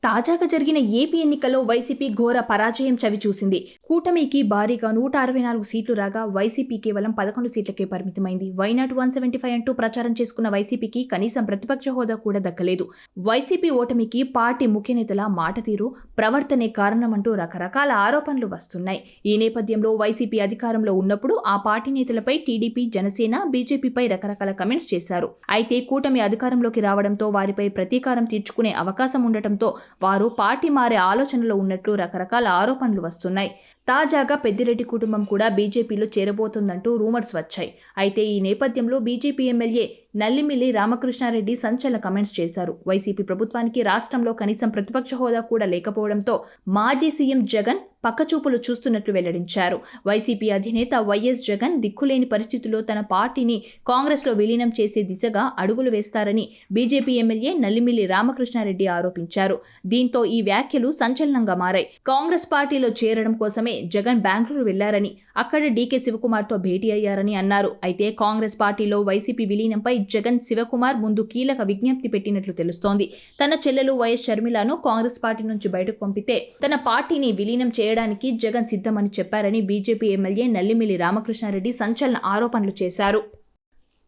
తాజాగా జరిగిన ఏపీ ఎన్నికల్లో వైసీపీ ఘోర పరాజయం చవిచూసింది. కూటమికి భారీగా 164 సీట్లు రాగా వైసీపీ కేవలం 11 సీట్లకే పరిమితమైంది. వైనాట్ 175 అంటూ ప్రచారం చేసుకున్న వైసీపీకి కనీసం ప్రతిపక్ష హోదా కూడా దక్కలేదు. వైసీపీ ఓటమికి పార్టీ ముఖ్య నేతల మాట తీరు, ప్రవర్తనే కారణమంటూ రకరకాల ఆరోపణలు వస్తున్నాయి. ఈ నేపథ్యంలో వైసీపీ అధికారంలో ఉన్నప్పుడు ఆ పార్టీ నేతలపై టీడీపీ, జనసేన, బీజేపీపై రకరకాల కమెంట్స్ చేశారు. అయితే కూటమి అధికారంలోకి రావడంతో వారిపై ప్రతీకారం తీర్చుకునే అవకాశం ఉండటంతో వారు పార్టీ మారే ఆలోచనలో ఉన్నట్లు రకరకాల ఆరోపణలు వస్తున్నాయి. తాజాగా పెద్దిరెడ్డి కుటుంబం కూడా బీజేపీలో చేరబోతోందంటూ రూమర్స్ వచ్చాయి. అయితే ఈ నేపథ్యంలో బీజేపీ ఎమ్మెల్యే నల్లిమిల్లి రామకృష్ణారెడ్డి సంచలన కమెంట్స్ చేశారు. వైసీపీ ప్రభుత్వానికి రాష్ట్రంలో కనీసం ప్రతిపక్ష హోదా కూడా లేకపోవడంతో మాజీ సీఎం జగన్ పక్కచూపులు చూస్తున్నట్లు వెల్లడించారు. వైసీపీ అధినేత వైఎస్ జగన్ దిక్కులేని పరిస్థితుల్లో తన పార్టీని కాంగ్రెస్లో విలీనం చేసే దిశగా అడుగులు వేస్తారని బీజేపీ ఎమ్మెల్యే నల్లిమిల్లి రామకృష్ణారెడ్డి ఆరోపించారు. దీంతో ఈ వ్యాఖ్యలు సంచలనంగా మారాయి. కాంగ్రెస్ పార్టీలో చేరడం కోసమే జగన్ బెంగళూరు వెళ్లారని, అక్కడ డీకే శివకుమార్తో భేటీ అయ్యారని అన్నారు. అయితే కాంగ్రెస్ పార్టీలో వైసీపీ విలీనంపై జగన్ శివకుమార్ ముందు కీలక విజ్ఞప్తి పెట్టినట్లు తెలుస్తోంది. తన చెల్లెలు వైఎస్ షర్మిలను కాంగ్రెస్ పార్టీ నుంచి బయటకు పంపితే తన పార్టీని విలీనం చేయడానికి జగన్ సిద్ధమని చెప్పారని బీజేపీ ఎమ్మెల్యే నల్లిమిల్లి రామకృష్ణారెడ్డి సంచలన ఆరోపణలు చేశారు.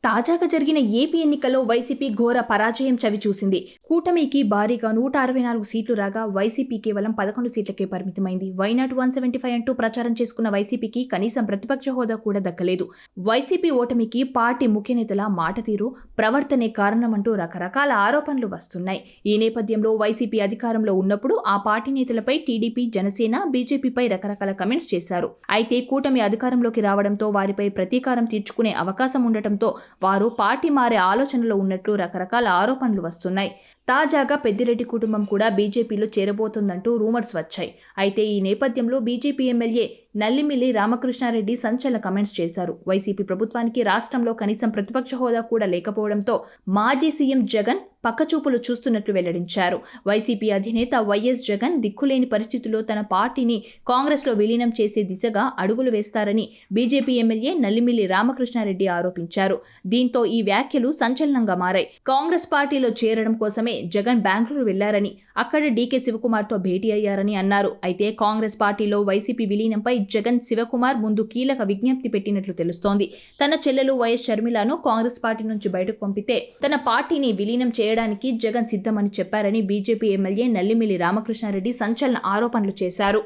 తాజాగా జరిగిన ఏపీ ఎన్నికల్లో వైసీపీ ఘోర పరాజయం చవిచూసింది. కూటమికి భారీగా 164 సీట్లు రాగా వైసీపీ కేవలం 11 సీట్లకే పరిమితమైంది. వైనాట్ 175 అంటూ ప్రచారం చేసుకున్న వైసీపీకి కనీసం ప్రతిపక్ష హోదా కూడా దక్కలేదు. వైసీపీ ఓటమికి పార్టీ ముఖ్య నేతల మాట తీరు, ప్రవర్తనే కారణమంటూ రకరకాల ఆరోపణలు వస్తున్నాయి. ఈ నేపథ్యంలో వైసీపీ అధికారంలో ఉన్నప్పుడు ఆ పార్టీ నేతలపై టీడీపీ, జనసేన, బీజేపీపై రకరకాల కమెంట్స్ చేశారు. అయితే కూటమి అధికారంలోకి రావడంతో వారిపై ప్రతీకారం తీర్చుకునే అవకాశం ఉండటంతో వారు పార్టీ మారే ఆలోచనలో ఉన్నట్లు రకరకాల ఆరోపణలు వస్తున్నాయి. తాజాగా పెద్దిరెడ్డి కుటుంబం కూడా బీజేపీలో చేరబోతోందంటూ రూమర్స్ వచ్చాయి. అయితే ఈ నేపథ్యంలో బీజేపీ ఎమ్మెల్యే నల్లిమిల్లి రామకృష్ణారెడ్డి సంచలన కమెంట్స్ చేశారు. వైసీపీ ప్రభుత్వానికి రాష్ట్రంలో కనీసం ప్రతిపక్ష హోదా కూడా లేకపోవడంతో మాజీ సీఎం జగన్ పక్కచూపులు చూస్తున్నట్లు వెల్లడించారు. వైసీపీ అధినేత వైఎస్ జగన్ దిక్కులేని పరిస్థితుల్లో తన పార్టీని కాంగ్రెస్లో విలీనం చేసే దిశగా అడుగులు వేస్తారని బీజేపీ ఎమ్మెల్యే నల్లిమిల్లి రామకృష్ణారెడ్డి ఆరోపించారు. దీంతో ఈ వ్యాఖ్యలు సంచలనంగా మారాయి. కాంగ్రెస్ పార్టీలో చేరడం కోసమే జగన్ బెంగళూరు వెళ్లారని, అక్కడ డీకే శివకుమార్తో భేటీ అయ్యారని అన్నారు. అయితే కాంగ్రెస్ పార్టీలో వైసీపీ విలీనంపై జగన్ శివకుమార్ ముందు కీలక విజ్ఞప్తి పెట్టినట్లు తెలుస్తోంది. తన చెల్లెలు వైఎస్ షర్మిలను కాంగ్రెస్ పార్టీ నుంచి బయటకు పంపితే తన పార్టీని విలీనం చేయడానికి జగన్ సిద్ధమని చెప్పారని బీజేపీ ఎమ్మెల్యే నల్లిమిల్లి రామకృష్ణారెడ్డి సంచలన ఆరోపణలు చేశారు.